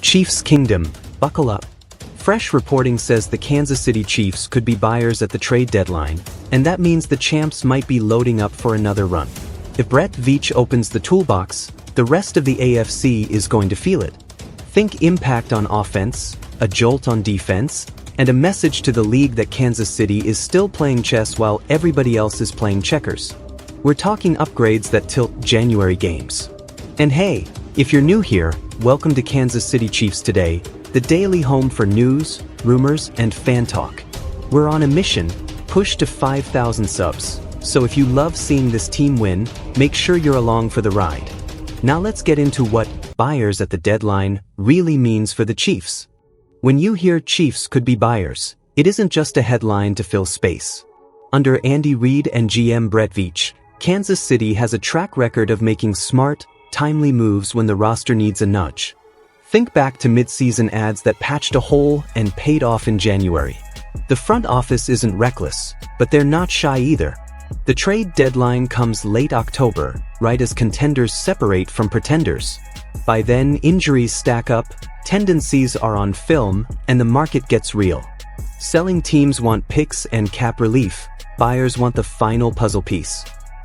Chiefs Kingdom, buckle up. Fresh reporting says the Kansas City Chiefs could be buyers at the trade deadline, and that means the champs might be loading up for another run. If Brett Veach opens the toolbox, the rest of the AFC is going to feel it. Think impact on offense, a jolt on defense, and a message to the league that Kansas City is still playing chess while everybody else is playing checkers. We're talking upgrades that tilt January games. And hey, if you're new here, welcome to Kansas City Chiefs Today, the daily home for news, rumors, and fan talk. We're on a mission, push to 5,000 subs, so if you love seeing this team win, make sure you're along for the ride. Now let's get into what buyers at the deadline really means for the Chiefs. When you hear Chiefs could be buyers, it isn't just a headline to fill space. Under Andy Reid and GM Brett Veach, Kansas City has a track record of making smart, timely moves when the roster needs a nudge. Think back to mid-season ads that patched a hole and paid off in January. The front office isn't reckless, but they're not shy either. The trade deadline comes late October, right as contenders separate from pretenders. By then, injuries stack up, tendencies are on film, and the market gets real. Selling teams want picks and cap relief, buyers want the final puzzle piece.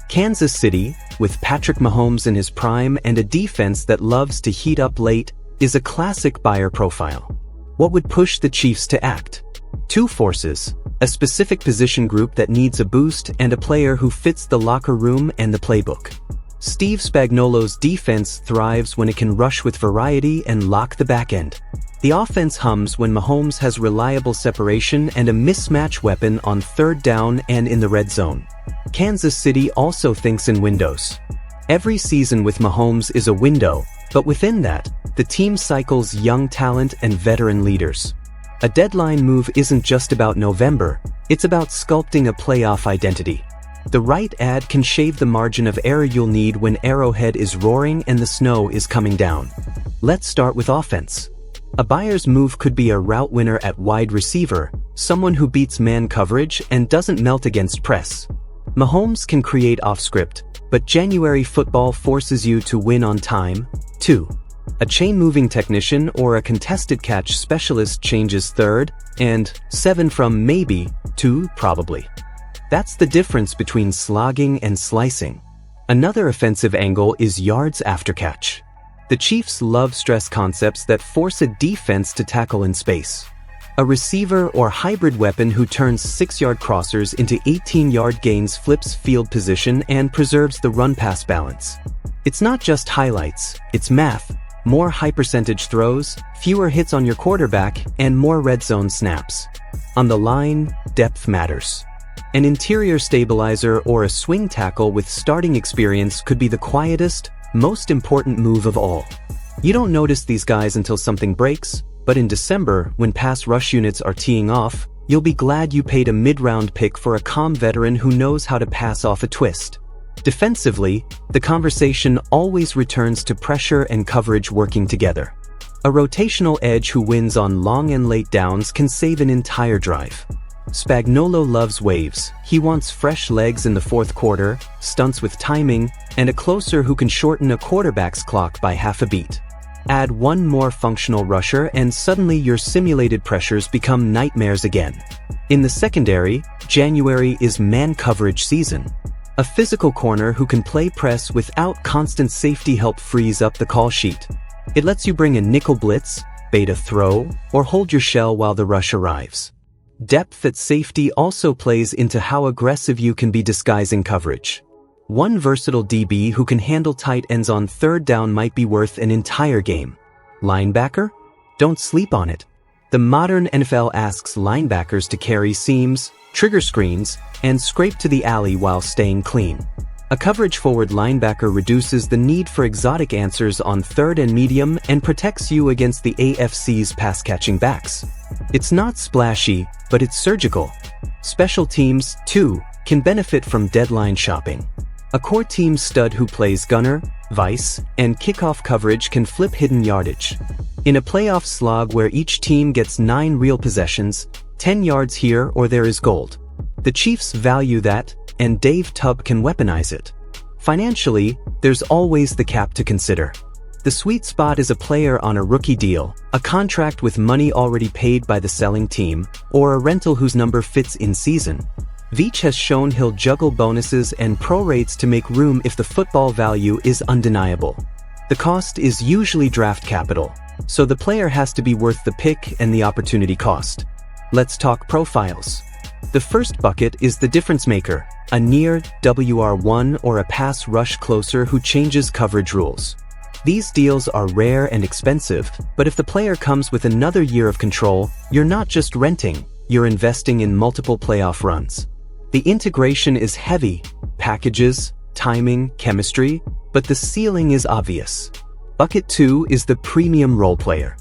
Kansas City, with Patrick Mahomes in his prime and a defense that loves to heat up late, is a classic buyer profile. What would push the Chiefs to act? Two forces, a specific position group that needs a boost and a player who fits the locker room and the playbook. Steve Spagnuolo's defense thrives when it can rush with variety and lock the back end. The offense hums when Mahomes has reliable separation and a mismatch weapon on third down and in the red zone. Kansas City also thinks in windows. Every season with Mahomes is a window, but within that, the team cycles young talent and veteran leaders. A deadline move isn't just about November, it's about sculpting a playoff identity. The right ad can shave the margin of error you'll need when Arrowhead is roaring and the snow is coming down. Let's start with offense. A buyer's move could be a route winner at wide receiver, someone who beats man coverage and doesn't melt against press. Mahomes can create off-script, but January football forces you to win on time. 2. A chain-moving technician or a contested catch specialist changes third, and 7 from maybe to probably. That's the difference between slogging and slicing. Another offensive angle is yards after catch. The Chiefs love stress concepts that force a defense to tackle in space. A receiver or hybrid weapon who turns 6-yard crossers into 18-yard gains flips field position and preserves the run-pass balance. It's not just highlights, it's math. More high-percentage throws, fewer hits on your quarterback, and more red zone snaps. On the line, depth matters. An interior stabilizer or a swing tackle with starting experience could be the quietest, most important move of all. You don't notice these guys until something breaks, but in December, when pass rush units are teeing off, you'll be glad you paid a mid-round pick for a calm veteran who knows how to pass off a twist. Defensively, the conversation always returns to pressure and coverage working together. A rotational edge who wins on long and late downs can save an entire drive. Spagnuolo loves waves. He wants fresh legs in the fourth quarter, stunts with timing, and a closer who can shorten a quarterback's clock by half a beat. Add one more functional rusher and suddenly your simulated pressures become nightmares again. In the secondary, January is man coverage season. A physical corner who can play press without constant safety help frees up the call sheet. It lets you bring a nickel blitz, bait a throw, or hold your shell while the rush arrives. Depth at safety also plays into how aggressive you can be disguising coverage. One versatile DB who can handle tight ends on third down might be worth an entire game. Linebacker? Don't sleep on it. The modern NFL asks linebackers to carry seams, trigger screens, and scrape to the alley while staying clean. A coverage-forward linebacker reduces the need for exotic answers on third and medium and protects you against the AFC's pass-catching backs. It's not splashy, but it's surgical. Special teams, too, can benefit from deadline shopping. A core team stud who plays gunner, vice, and kickoff coverage can flip hidden yardage. In a playoff slog where each team gets 9 real possessions, 10 yards here or there is gold. The Chiefs value that, and Dave Tubb can weaponize it. Financially, there's always the cap to consider. The sweet spot is a player on a rookie deal, a contract with money already paid by the selling team, or a rental whose number fits in season. Veach has shown he'll juggle bonuses and prorates to make room if the football value is undeniable. The cost is usually draft capital, so the player has to be worth the pick and the opportunity cost. Let's talk profiles. The first bucket is the difference maker, a near WR1 or a pass rush closer who changes coverage rules. These deals are rare and expensive, but if the player comes with another year of control, you're not just renting, you're investing in multiple playoff runs. The integration is heavy, packages, timing, chemistry, but the ceiling is obvious. Bucket 2 is the premium role player.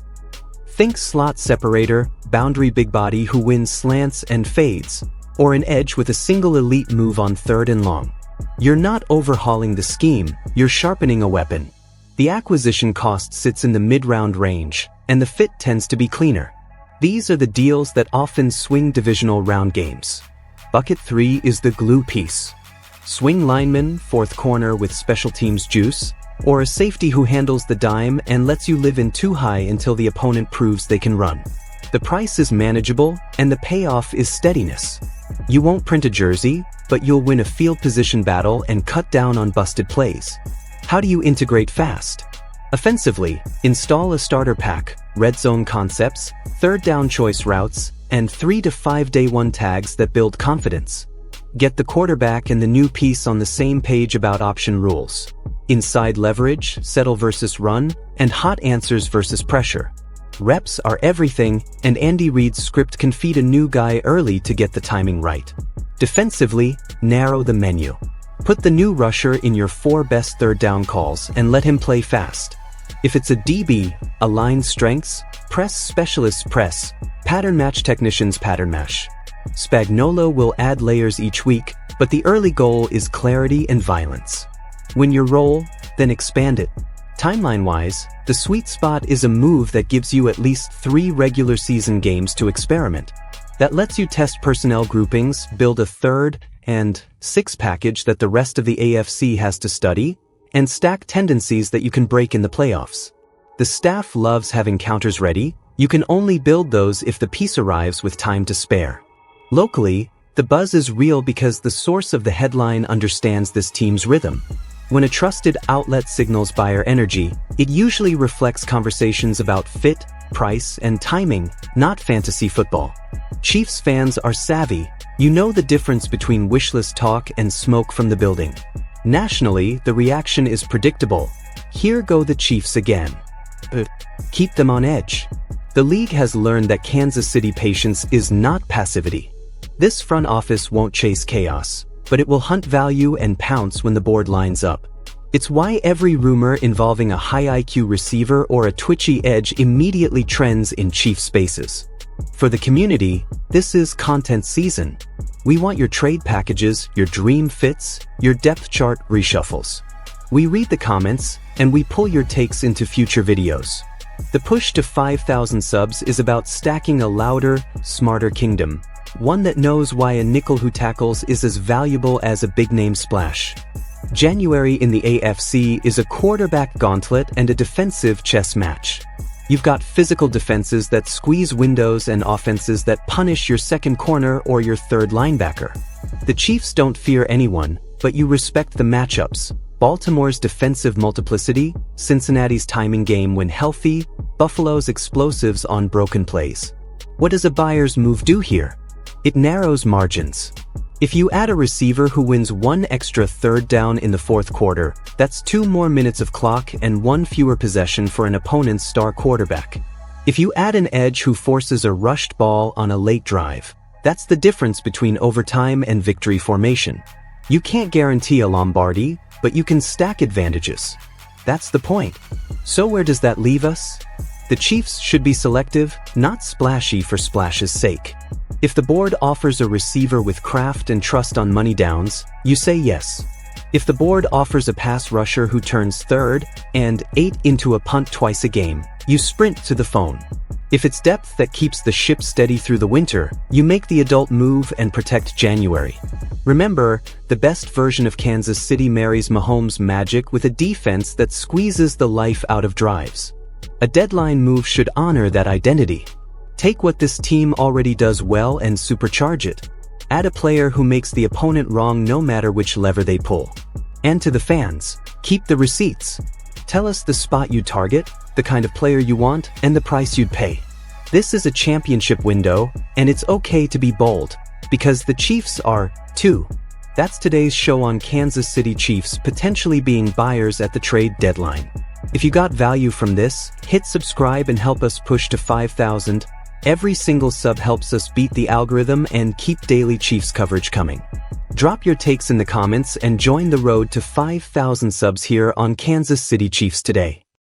Think slot separator, boundary big body who wins slants and fades, or an edge with a single elite move on third and long. You're not overhauling the scheme, you're sharpening a weapon. The acquisition cost sits in the mid-round range, and the fit tends to be cleaner. These are the deals that often swing divisional round games. Bucket 3 is the glue piece. Swing lineman, fourth corner with special teams juice, or a safety who handles the dime and lets you live in too high until the opponent proves they can run. The price is manageable, and the payoff is steadiness. You won't print a jersey, but you'll win a field position battle and cut down on busted plays. How do you integrate fast? Offensively, install a starter pack, red zone concepts, third down choice routes, and 3 to 5 day one tags that build confidence. Get the quarterback and the new piece on the same page about option rules. Inside leverage, settle versus run, and hot answers versus pressure. Reps are everything, and Andy Reid's script can feed a new guy early to get the timing right. Defensively, narrow the menu. Put the new rusher in your 4 best third down calls and let him play fast. If it's a DB, align strengths, press specialists press, pattern match technicians pattern mash. Spagnuolo will add layers each week, but the early goal is clarity and violence. When you roll, then expand it. Timeline-wise, the sweet spot is a move that gives you at least 3 regular season games to experiment. That lets you test personnel groupings, build a 3rd and 6th package that the rest of the AFC has to study, and stack tendencies that you can break in the playoffs. The staff loves having counters ready. You can only build those if the piece arrives with time to spare. Locally, the buzz is real because the source of the headline understands this team's rhythm. When a trusted outlet signals buyer energy, it usually reflects conversations about fit, price, and timing, not fantasy football. Chiefs fans are savvy. You know the difference between wishlist talk and smoke from the building. Nationally, the reaction is predictable. Here go the Chiefs again. Keep them on edge. The league has learned that Kansas City patience is not passivity. This front office won't chase chaos, but it will hunt value and pounce when the board lines up. It's why every rumor involving a high IQ receiver or a twitchy edge immediately trends in Chiefs spaces. For the community, this is content season. We want your trade packages, your dream fits, your depth chart reshuffles. We read the comments, and we pull your takes into future videos. The push to 5,000 subs is about stacking a louder, smarter kingdom, one that knows why a nickel who tackles is as valuable as a big-name splash. January in the AFC is a quarterback gauntlet and a defensive chess match. You've got physical defenses that squeeze windows and offenses that punish your second corner or your third linebacker. The Chiefs don't fear anyone, but you respect the matchups. Baltimore's defensive multiplicity, Cincinnati's timing game when healthy, Buffalo's explosives on broken plays. What does a buyer's move do here? It narrows margins. If you add a receiver who wins 1 extra third down in the 4th quarter, that's 2 more minutes of clock and 1 fewer possession for an opponent's star quarterback. If you add an edge who forces a rushed ball on a late drive, that's the difference between overtime and victory formation. You can't guarantee a Lombardi, but you can stack advantages. That's the point. So where does that leave us? The Chiefs should be selective, not splashy for splash's sake. If the board offers a receiver with craft and trust on money downs, you say yes. If the board offers a pass rusher who turns 3rd and 8 into a punt twice a game, you sprint to the phone. If it's depth that keeps the ship steady through the winter, you make the adult move and protect January. Remember, the best version of Kansas City marries Mahomes' magic with a defense that squeezes the life out of drives. A deadline move should honor that identity. Take what this team already does well and supercharge it. Add a player who makes the opponent wrong no matter which lever they pull. And to the fans, keep the receipts. Tell us the spot you'd target, the kind of player you want, and the price you'd pay. This is a championship window, and it's okay to be bold, because the Chiefs are, too. That's today's show on Kansas City Chiefs potentially being buyers at the trade deadline. If you got value from this, hit subscribe and help us push to 5,000. Every single sub helps us beat the algorithm and keep daily Chiefs coverage coming. Drop your takes in the comments and join the road to 5,000 subs here on Kansas City Chiefs Today.